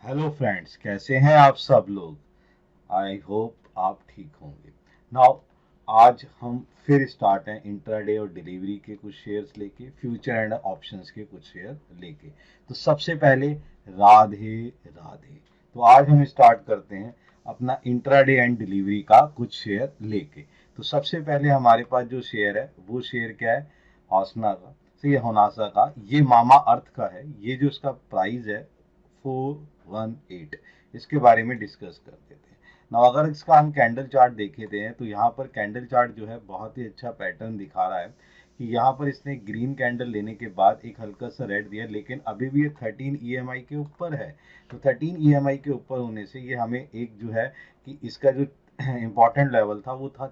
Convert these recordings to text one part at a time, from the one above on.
Hello friends, कैसे हैं आप सब लोग। आई होप आप ठीक होंगे। नाउ आज हम फिर स्टार्ट हैं इंट्राडे और डिलीवरी के कुछ शेयर्स लेके, फ्यूचर एंड ऑप्शंस के कुछ शेयर लेके। तो सबसे पहले राधे राधे। तो आज हम स्टार्ट करते हैं अपना इंट्राडे एंड डिलीवरी का कुछ शेयर लेके। तो सबसे पहले हमारे पास जो शेयर है वो शेयर क्या है, हौसना का। तो ये होनासा का, ये मामा अर्थ का है। ये जो इसका प्राइस है 418, इसके बारे में डिस्कस करते थे ना। अगर इसका हम कैंडल चार्ट देखे थे तो यहाँ पर कैंडल चार्ट जो है बहुत ही अच्छा पैटर्न दिखा रहा है कि यहाँ पर इसने ग्रीन कैंडल लेने के बाद एक हल्का सा रेड दिया, लेकिन अभी भी ये 13 ईएमआई के ऊपर है। तो 13 ईएमआई के ऊपर होने से ये हमें एक जो है कि इसका जो इम्पोर्टेंट लेवल था वो था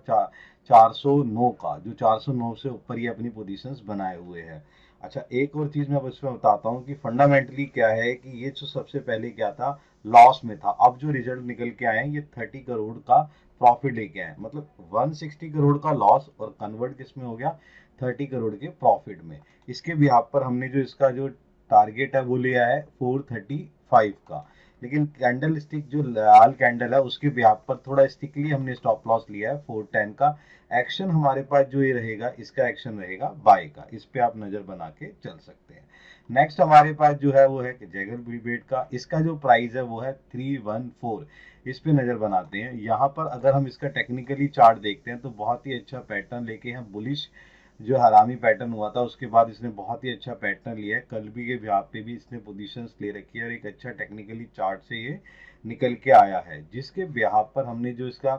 409 का, जो 409 से ऊपर ये अपनी पोजीशंस बनाए हुए है। अच्छा, एक और चीज मैं अब इसमें बताता हूँ कि फंडामेंटली क्या है कि ये जो सबसे पहले क्या था, लॉस में था। अब जो रिजल्ट निकल के आए हैं ये 30 करोड़ का प्रॉफिट लेके आए, मतलब 160 करोड़ का लॉस और कन्वर्ट किस में हो गया, 30 करोड़ के प्रॉफिट में। इसके बिहाफ पर हमने जो इसका जो टारगेट है वो लिया है 435 का। लेकिन कैंडल स्टिक जो लाल कैंडल है उसके बिहाफ पर थोड़ा स्टिकली हमने स्टॉप लॉस लिया है 410 का। एक्शन हमारे पास जो ये रहेगा, इसका एक्शन रहेगा बाय का। इस पे आप नजर बना के चल सकते हैं। नेक्स्ट हमारे पास जो है वो है जैगल ब्रिगेड का। इसका जो प्राइस है वो है 314। इस पे नजर बनाते हैं। यहाँ पर अगर हम इसका टेक्निकली चार्ट देखते हैं तो बहुत ही अच्छा पैटर्न लेके हम बुलिश, जो हरामी पैटर्न हुआ था उसके बाद इसने बहुत ही अच्छा पैटर्न लिया है। कल भी के ब्याह पे भी इसने पोजीशंस ले रखी है और एक अच्छा टेक्निकली चार्ट से ये निकल के आया है, जिसके ब्याह पर हमने जो इसका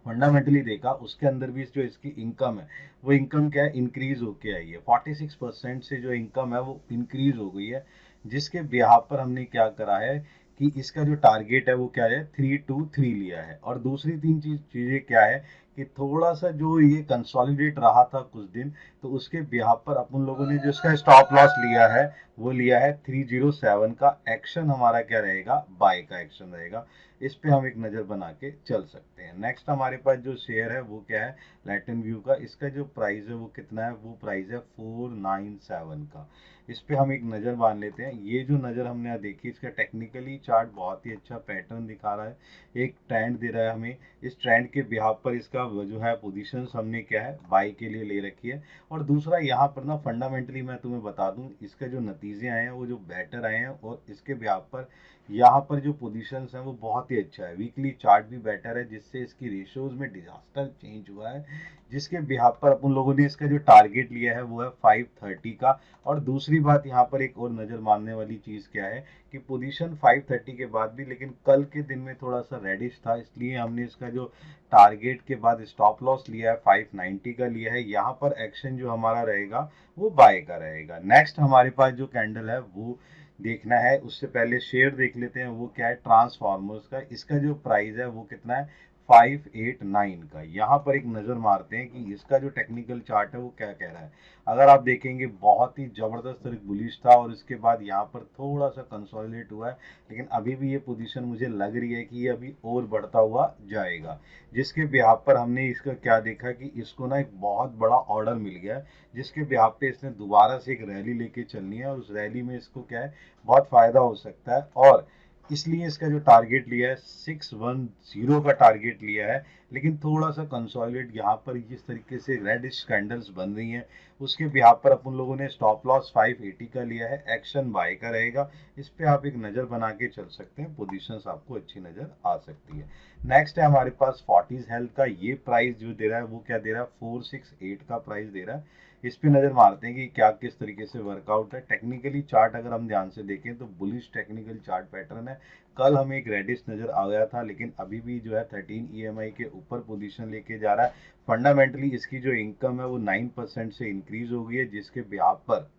फंडामेंटली देखा उसके अंदर भी जो इसकी इनकम है वो इनकम क्या है, इंक्रीज होके आई है। 46% से जो इनकम है वो इंक्रीज हो गई है, जिसके बिहार पर हमने क्या करा है कि इसका जो टारगेट है वो क्या है, 323 लिया है। और दूसरी तीन चीजें क्या है कि थोड़ा सा जो ये कंसोलिडेट रहा था कुछ दिन, तो उसके बिहार पर अपन लोगों ने जो इसका स्टॉप लॉस लिया है वो लिया है 307 का। एक्शन हमारा क्या रहेगा, बाय का एक्शन रहेगा। इस पे हम एक नज़र बना के चल सकते हैं। नेक्स्ट हमारे पास जो शेयर है वो क्या है, लैटिन व्यू का। इसका जो प्राइस है वो कितना है, वो प्राइस है 497 का। इस पे हम एक नज़र बांध लेते हैं। ये जो नज़र हमने यहाँ देखी, इसका टेक्निकली चार्ट बहुत ही अच्छा पैटर्न दिखा रहा है, एक ट्रेंड दे रहा है हमें। इस ट्रेंड के बिहाफ पर इसका जो है पोजीशंस हमने क्या है, बाई के लिए ले रखी है। और दूसरा यहाँ पर ना फंडामेंटली मैं तुम्हें बता दूं, इसके जो नतीजे आए हैं वो जो बेटर आए हैं, और इसके बिहाफ पर यहाँ पर जो पोजीशंस हैं वो बहुत ही अच्छा है। वीकली चार्ट भी बेटर है, जिससे इसकी रेशियोज में डिजास्टर चेंज हुआ है, जिसके बिहाफ पर अपन लोगों ने इसका जो टारगेट लिया है वो है 530 का। और दूसरी बात यहाँ पर एक और नजर मानने वाली चीज क्या है कि पोजीशन 530 के बाद भी, लेकिन कल के दिन में थोड़ा सा रेडिश था, इसलिए हमने इसका जो टारगेट के बाद स्टॉप लॉस लिया है 590 का लिया है। यहाँ पर एक्शन जो हमारा रहेगा वो बाय का रहेगा। नेक्स्ट हमारे पास जो कैंडल है वो देखना है, उससे पहले शेयर देख लेते हैं वो क्या है, ट्रांसफॉर्मर्स का। इसका जो प्राइस है वो कितना है, 589 का। यहाँ पर एक नजर मारते हैं कि इसका जो टेक्निकल चार्ट है वो क्या कह रहा है। अगर आप देखेंगे बहुत ही जबरदस्त बुलिश था और इसके बाद यहाँ पर थोड़ा सा कंसोलिडेट हुआ है, लेकिन अभी भी ये पोजीशन मुझे लग रही है कि ये अभी और बढ़ता हुआ जाएगा। जिसके बिहाफ पर हमने इसका क्या देखा कि इसको ना एक बहुत बड़ा ऑर्डर मिल गया है, जिसके बिहाफ पे इसने दोबारा से एक रैली लेके चलनी है, और उस रैली में इसको क्या है, बहुत फायदा हो सकता है। और इसलिए इसका जो टारगेट लिया है 610 का टारगेट लिया है। लेकिन थोड़ा सा कंसोलिडेट यहाँ पर जिस तरीके से रेड कैंडल्स बन रही हैं, उसके बिहाफ पर अपन लोगों ने स्टॉप लॉस 580 का लिया है। एक्शन बाय का रहेगा। इस पे आप एक नज़र बना के चल सकते हैं, पोजीशंस आपको अच्छी नज़र आ सकती है। नेक्स्ट है हमारे पास फोर्टिस हेल्थ का। ये प्राइस जो दे रहा है वो क्या दे रहा है, 468 का प्राइस दे रहा है। इस पे नजर मारते हैं कि क्या किस तरीके से वर्कआउट है। टेक्निकली चार्ट अगर हम ध्यान से देखें तो बुलिश टेक्निकल चार्ट पैटर्न है। कल हमें एक रेडिश नजर आ गया था, लेकिन अभी भी जो है 13 ईएमआई के ऊपर पोजीशन लेके जा रहा है। फंडामेंटली इसकी जो इनकम है वो 9% से इंक्रीज हो गई है, जिसके ब्याज पर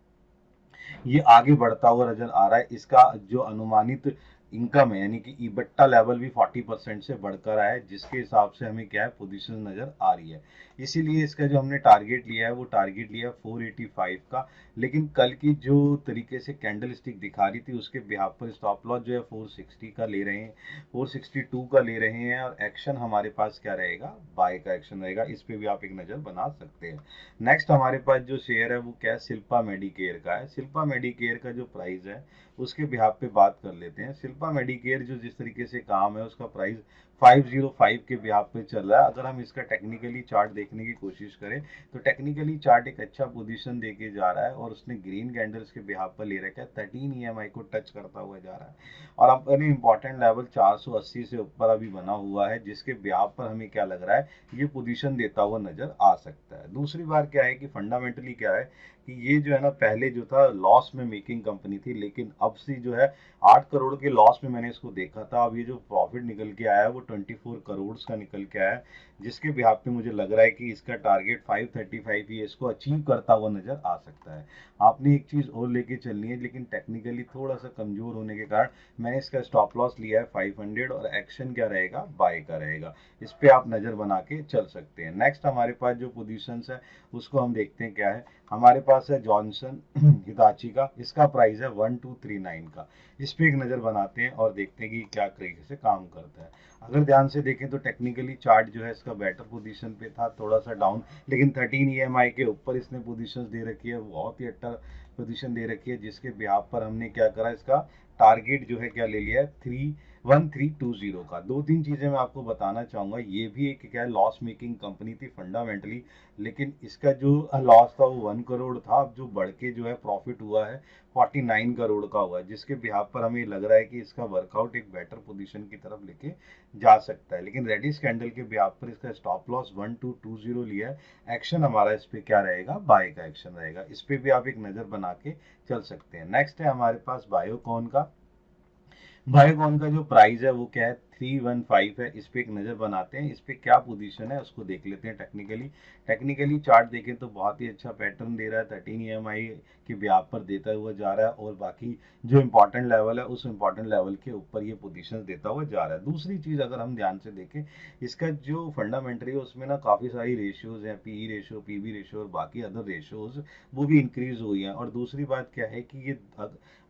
ये आगे बढ़ता हुआ नजर आ रहा है। इसका जो अनुमानित इनकम है यानी कि इबट्टा लेवल भी 40% से बढ़कर आया है, जिसके हिसाब से हमें क्या है, पोजीशन नजर आ रही है। इसीलिए इसका जो हमने टारगेट लिया है वो टारगेट लिया 485 का। लेकिन कल की जो तरीके से कैंडल स्टिक दिखा रही थी उसके बिहाफ पर स्टॉप लॉस जो है 460 का ले रहे हैं, 462 का ले रहे हैं, और एक्शन हमारे पास क्या रहेगा, बाय का एक्शन रहेगा। इस पे भी आप एक नज़र बना सकते हैं। नेक्स्ट हमारे पास जो शेयर है वो क्या है, शिल्पा मेडिकेयर का है। शिल्पा मेडिकेयर का जो प्राइस है उसके बिहाफ पे बात कर लेते हैं। शिल्पा मेडिकेयर जो जिस तरीके से काम है उसका प्राइस 505 के बिहाफ पे चल रहा है। अगर हम इसका टेक्निकली चार्ट देखने की कोशिश करें तो टेक्निकली चार्ट एक अच्छा पोजीशन देके जा रहा है, और उसने ग्रीन कैंडल्स के बिहाफ पर ले रखा है, 13 ईएमआई को टच करता हुआ जा रहा है, और अपने इंपॉर्टेंट लेवल 480 से ऊपर अभी बना हुआ है, जिसके बिहाफ पर हमें क्या लग रहा है, ये पोजीशन देता हुआ नजर आ सकता है। दूसरी बार क्या है कि फंडामेंटली क्या है कि ये जो है ना, पहले जो था लॉस में मेकिंग कंपनी थी, लेकिन अब से जो है 8 करोड़ के लॉस में मैंने इसको देखा था। अब ये जो प्रॉफिट निकल के आया है वो 24 करोड़ का निकल के आया है, जिसके बिहाफ पे मुझे लग रहा है कि इसका टारगेट 535 ही इसको अचीव करता हुआ नजर आ सकता है। आपने एक चीज और लेके चलनी है, लेकिन टेक्निकली थोड़ा सा कमजोर होने के कारण मैंने इसका स्टॉप लॉस लिया है 500, और एक्शन क्या रहेगा, बाय का रहेगा। इस पे आप नजर बना के चल सकते हैं। नेक्स्ट हमारे पास जो पोजीशंस है उसको हम देखते हैं क्या है। हमारे पास है जॉनसन हिताची का, इसका प्राइस है 1239 का। इस पे एक नज़र बनाते हैं और देखते हैं कि क्या तरीके से काम करता है। अगर ध्यान से देखें तो टेक्निकली चार्ट जो है इसका बेटर पोजीशन पे था, थोड़ा सा डाउन, लेकिन 13 ईएमआई के ऊपर इसने पोजीशंस दे रखी है, बहुत ही अच्छा पोजीशन दे रखी है, जिसके बिहाफ पर हमने क्या करा, इसका टारगेट जो है क्या ले लिया है, 1320 का। दो तीन चीजें मैं आपको बताना चाहूंगा। ये भी एक क्या है, लॉस मेकिंग कंपनी थी फंडामेंटली, लेकिन इसका जो लॉस था वो 1 करोड़ था। अब जो बढ़ के जो है प्रॉफिट हुआ है 49 करोड़ का हुआ है, जिसके बिहाफ पर हमें लग रहा है कि इसका वर्कआउट एक बेटर पोजीशन की तरफ लेके जा सकता है। लेकिन रेडिश कैंडल के बिहाफ पर इसका स्टॉप लॉस 1220 लिया है। एक्शन हमारा इस पे क्या रहेगा, बाय का एक्शन रहेगा। इस पे भी आप एक नजर बना के चल सकते हैं। नेक्स्ट है हमारे पास बायोकॉन का। बायोकॉन का जो प्राइस है वो क्या है, 315 है। इस पे एक नज़र बनाते हैं, इस पे क्या पोजीशन है उसको देख लेते हैं टेक्निकली। टेक्निकली चार्ट देखें तो बहुत ही अच्छा पैटर्न दे रहा है, 13 ईएमआई के ब्याज पर देता हुआ जा रहा है, और बाकी जो इंपॉर्टेंट लेवल है उस इंपॉर्टेंट लेवल के ऊपर ये पोजीशन देता हुआ जा रहा है। दूसरी चीज़ अगर हम ध्यान से देखें, इसका जो फंडामेंटरी है उसमें ना काफ़ी सारी रेशियोज हैं, पीई रेशियो, पीबी रेशियो और बाकी अदर रेशियोज वो भी इंक्रीज हुई हैं। और दूसरी बात क्या है कि ये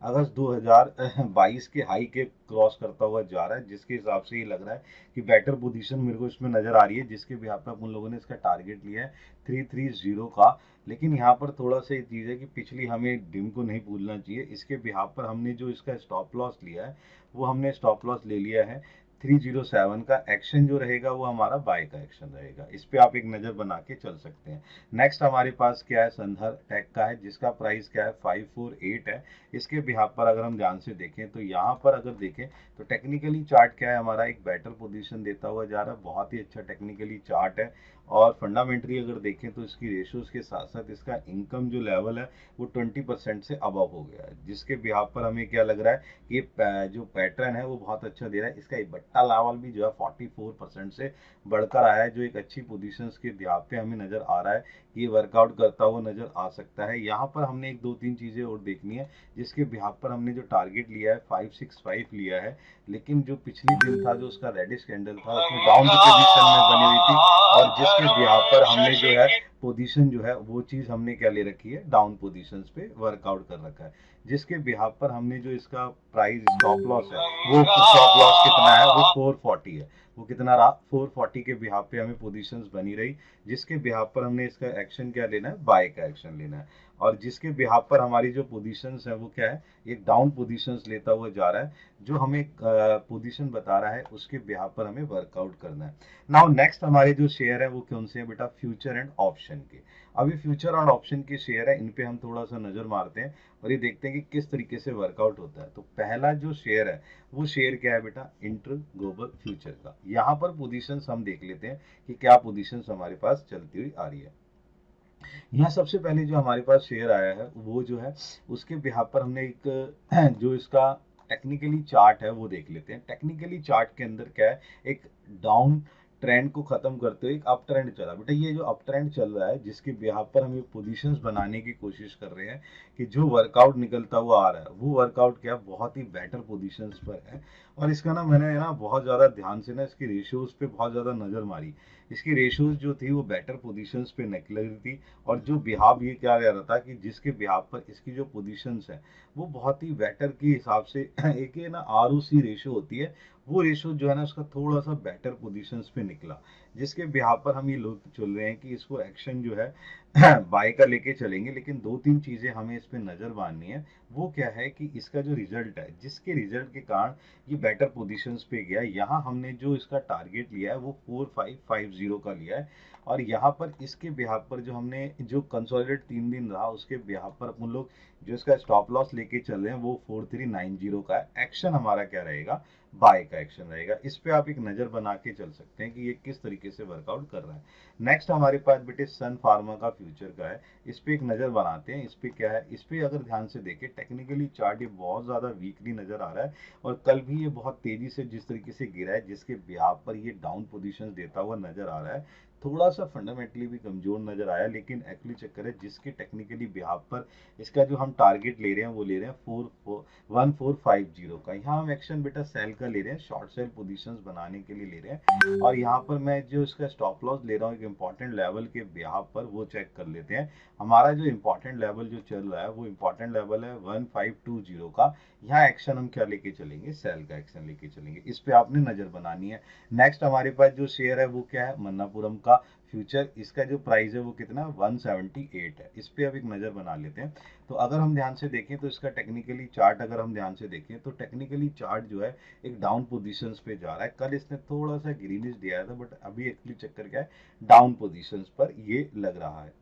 अगस्त 2022 के हाई के क्रॉस करता हुआ जा रहा है, जिसके हिसाब से ये लग रहा है कि बेटर पोजीशन मेरे को इसमें नजर आ रही है, जिसके बिहाफ पे उन लोगों ने इसका टारगेट लिया है 330 का। लेकिन यहाँ पर थोड़ा सा ये चीज़ है कि पिछली हमें डिम को नहीं भूलना चाहिए। इसके बिहाफ पर हमने जो इसका स्टॉप लॉस लिया है वो हमने स्टॉप लॉस ले लिया है 307 का। एक्शन जो रहेगा वो हमारा बाय का एक्शन रहेगा। इस पे आप एक नज़र बना के चल सकते हैं। नेक्स्ट हमारे पास क्या है, संदर टेक का है, जिसका प्राइस क्या है, 548 है। इसके बिहाफ पर अगर हम ध्यान से देखें तो यहाँ पर अगर देखें तो टेक्निकली चार्ट क्या है, हमारा एक बेटर पोजीशन देता हुआ जा रहा है, बहुत ही अच्छा टेक्निकली चार्ट है। और फंडामेंटली अगर देखें तो इसकी रेशियोज के साथ साथ इसका इनकम जो लेवल है वो 20% से अबव हो गया है, जिसके बिहाफ पर हमें क्या लग रहा है कि ये जो पैटर्न है वो बहुत अच्छा दे रहा है। इसका इबट्टा लेवल भी जो है 44% से बढ़कर आया है, जो एक अच्छी पोजीशंस के बिहाफ पे हमें नजर आ रहा है कि ये वर्कआउट करता हुआ नजर आ सकता है। यहाँ पर हमने एक दो तीन चीजें और देखनी है, जिसके बिहाफ पर हमने जो टारगेट लिया है 565 लिया है, लेकिन जो पिछली दिन था जो उसका रेडिश कैंडल था उसमें डाउन की पोजीशन में बनी हुई थी, और जिसके बिहाफ पर हमने जो है पोजीशन जो है वो चीज हमने क्या ले रखी है, डाउन पोजीशंस पे वर्कआउट कर रखा है, जिसके बिहाफ पर हमने जो इसका प्राइस स्टॉप लॉस है वो स्टॉप लॉस कितना है, वो 440 है। वो कितना रहा, 440 के बिहाफ पे हमें पोजीशंस बनी रही, जिसके बिहाफ पर हमने इसका एक्शन क्या लेना है, बाय का एक्शन लेना है। और जिसके बिहाफ पर हमारी जो पोजीशंस है वो क्या है, एक डाउन पोजीशंस लेता हुआ जा रहा है, जो हमें पोजीशन बता रहा है उसके बिहाफ पर हमें वर्कआउट करना है। नाउ नेक्स्ट हमारे जो शेयर है वो कौन से हैं बेटा, फ्यूचर एंड ऑप्शन के। अभी फ्यूचर और ऑप्शन के शेयर है, इन पे हम थोड़ा सा नजर मारते हैं और ये देखते हैं कि किस तरीके से वर्कआउट होता है। तो पहला जो शेयर है वो शेयर क्या है बेटा, इंटर ग्लोबल फ्यूचर का। यहाँ पर पोजीशंस हम देख लेते हैं कि क्या पोजीशंस हमारे पास चलती हुई आ रही है। यहाँ सबसे पहले जो हमारे पास शेयर आया है वो जो है उसके बिहाफ पर हमने एक जो इसका टेक्निकली चार्ट है वो देख लेते हैं। टेक्निकली चार्ट के अंदर क्या है, एक डाउन ट्रेंड को खत्म करते हुए एक अप ट्रेंड चला। बेटा ये जो अप ट्रेंड चल रहा है जिसके बिहाफ पर हम ये पोजीशंस बनाने की कोशिश कर रहे हैं कि जो वर्कआउट निकलता हुआ आ रहा है वो वर्कआउट क्या बहुत ही बेटर पोजीशंस पर है। और इसका ना मैंने ना बहुत ज़्यादा ध्यान से ना इसकी रेशियोज पे बहुत ज़्यादा नज़र मारी। इसकी रेशियोज जो थी वो बेटर पोजीशंस पे निकल रही थी। और जो बिहाव ये क्या रह रहा था कि जिसके बिहाव पर इसकी जो पोजीशंस है वो बहुत ही बेटर के हिसाब से एक ये ना ROC रेशियो होती है, वो रेशियो जो है ना उसका थोड़ा सा बेटर पोजीशंस पे निकला। जिसके बिहाव पर हम ये लोग चल रहे हैं कि इसको एक्शन जो है बाय का लेके चलेंगे। लेकिन दो तीन चीजें हमें इस पे नजर मारनी है। वो क्या है कि इसका जो रिजल्ट है जिसके रिजल्ट के कारण ये बेटर पोजीशंस पे गया, यहाँ हमने जो इसका टारगेट लिया है वो 4550 का लिया है। और यहाँ पर इसके बिहाव पर जो हमने जो कंसोलिडेट 3 दिन रहा उसके बिहाव पर अपन लोग जो इसका स्टॉप लॉस लेके चल रहे हैं वो 4390 का है। एक्शन हमारा क्या रहेगा, बाय का एक्शन रहेगा। इस पे आप एक नजर बना के चल सकते हैं कि ये किस तरीके से वर्कआउट कर रहा है। नेक्स्ट हमारे पास बेटे सन फार्मा का फ्यूचर का है। इस पे एक नजर बनाते हैं। इस पे क्या है, इस पे अगर ध्यान से देखें टेक्निकली चार्ट ये बहुत ज्यादा वीकली नजर आ रहा है। और कल भी ये बहुत तेजी से जिस तरीके से गिरा है जिसके बिहाफ पर ये डाउन पोजीशन देता हुआ नजर आ रहा है। थोड़ा सा फंडामेंटली भी कमजोर नजर आया, लेकिन एक्चुअली चक्कर है जिसके टेक्निकली बिहाफ पर इसका जो हम टारगेट ले रहे हैं वो ले रहे हैं 1450 का। यहाँ हम एक्शन बेटा सेल का ले रहे हैं, शॉर्ट सेल पोजीशंस बनाने के लिए ले रहे हैं। और यहाँ पर मैं जो इसका स्टॉप लॉस ले रहा हूँ एक इंपॉर्टेंट लेवल के बिहाफ पर, वो चेक कर लेते हैं। हमारा जो इंपॉर्टेंट लेवल जो चल रहा है वो इंपॉर्टेंट लेवल है 1520 का। यहाँ एक्शन हम क्या लेके चलेंगे, सेल का एक्शन लेके चलेंगे। इस पे आपने नजर बनानी है। नेक्स्ट हमारे पास जो शेयर है वो क्या है, मन्नापुरम का फ्यूचर। इसका जो प्राइस है वो कितना है, 178 है। इस पे अब एक नजर बना लेते हैं। तो अगर हम ध्यान से देखें तो इसका टेक्निकली चार्ट अगर हम ध्यान से देखें तो टेक्निकली चार्ट जो है एक डाउन पोजीशंस पे जा रहा है। कल इसने थोड़ा सा ग्रीनिश दिया था बट अभी एक्चुअली चक्कर क्या है, डाउन पोजीशंस पर ये लग रहा है।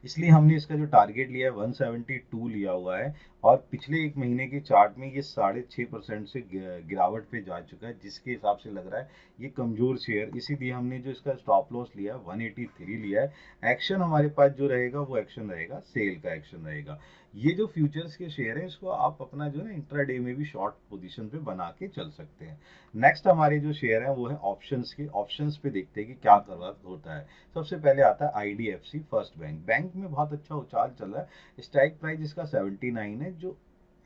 इसलिए हमने इसका जो टारगेट लिया है 172 लिया हुआ है। और पिछले एक महीने के चार्ट में ये 6.5% से गिरावट पे जा चुका है, जिसके हिसाब से लग रहा है ये कमजोर शेयर। इसीलिए हमने जो इसका स्टॉप लॉस लिया है 183 लिया है। एक्शन हमारे पास जो रहेगा वो एक्शन रहेगा सेल का एक्शन रहेगा। ये जो फ्यूचर्स के शेयर है इसको आप अपना जो है ना इंट्राडे में भी शॉर्ट पोजीशन पे बना के चल सकते हैं। नेक्स्ट हमारे जो शेयर है वो है ऑप्शंस के। ऑप्शंस पे देखते हैं कि क्या करवा होता है। सबसे पहले आता है IDFC फर्स्ट बैंक। बैंक में बहुत अच्छा उछाल चल रहा है। स्ट्राइक प्राइस इसका 79 है जो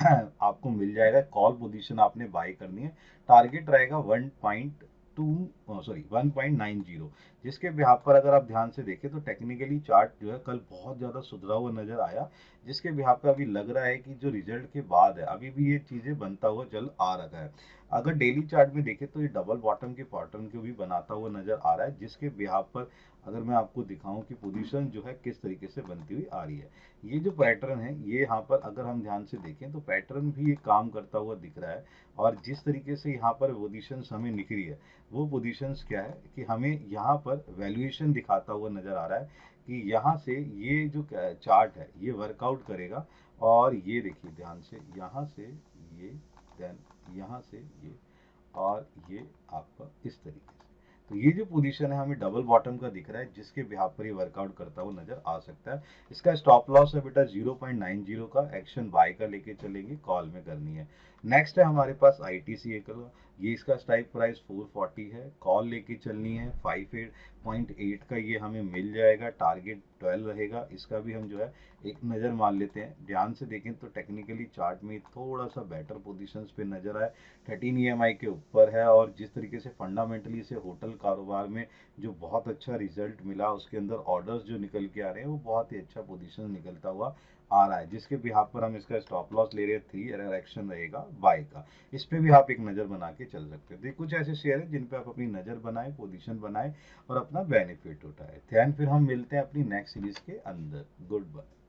आपको मिल जाएगा। कॉल पोजीशन आपने बाय करनी है। टारगेट रहेगा 1.90, जिसके बिहाफ पर अगर आप ध्यान से देखें तो टेक्निकली चार्ट जो है कल बहुत ज्यादा सुधरा हुआ नजर आया। जिसके बिहाफ पे अभी लग रहा है कि जो रिजल्ट के बाद है अभी भी ये चीजें बनता हुआ चल आ रहा है। अगर डेली चार्ट में देखें तो ये डबल बॉटम के पैटर्न को भी बनाता हुआ नजर आ रहा है, जिसके बिहाफ पर अगर मैं आपको दिखाऊं कि पोजीशन जो है किस तरीके से बनती हुई आ रही है। ये जो पैटर्न है ये यहाँ पर अगर हम ध्यान से देखें तो पैटर्न भी ये काम करता हुआ दिख रहा है। और जिस तरीके से यहाँ पर पोजीशंस हमें दिख रही है वो पोजीशंस क्या है कि हमें यहाँ पर वैल्यूएशन दिखाता हुआ नजर आ रहा है कि यहाँ से ये जो चार्ट है ये वर्कआउट करेगा। और ये देखिए ध्यान से, यहाँ से ये, देन यहाँ से ये, और ये आपका इस तरीके से। तो ये जो पोजीशन है हमें डबल बॉटम का दिख रहा है, जिसके बिहाफ पर ये वर्कआउट करता हुआ नजर आ सकता है। इसका स्टॉप लॉस है बेटा 0.90 का। एक्शन बाय का लेके चलेंगे, कॉल में करनी है। नेक्स्ट है हमारे पास ITC का। ये इसका स्ट्राइक प्राइस 440 है। कॉल लेके चलनी है 58.8 का, ये हमें मिल जाएगा। टारगेट 12 रहेगा। इसका भी हम जो है एक नज़र मार लेते हैं। ध्यान से देखें तो टेक्निकली चार्ट में थोड़ा सा बेटर पोजीशंस पे नजर आए, 13 EMI के ऊपर है। और जिस तरीके से फंडामेंटली से होटल कारोबार में जो बहुत अच्छा रिजल्ट मिला उसके अंदर ऑर्डर्स जो निकल के आ रहे हैं वो बहुत ही अच्छा पोजीशन निकलता हुआ आ रहा है, जिसके बिहाफ पर हम इसका स्टॉप लॉस ले रहे हैं 3। अगर एक्शन रहेगा बाय का। इस पे भी आप एक नज़र बना के चल सकते हैं। तो कुछ ऐसे शेयर हैं जिन पे आप अपनी नज़र बनाएं, पोजीशन बनाएं और अपना बेनिफिट उठाएं। ध्यान, फिर हम मिलते हैं अपनी नेक्स्ट सीरीज के अंदर। Good bye.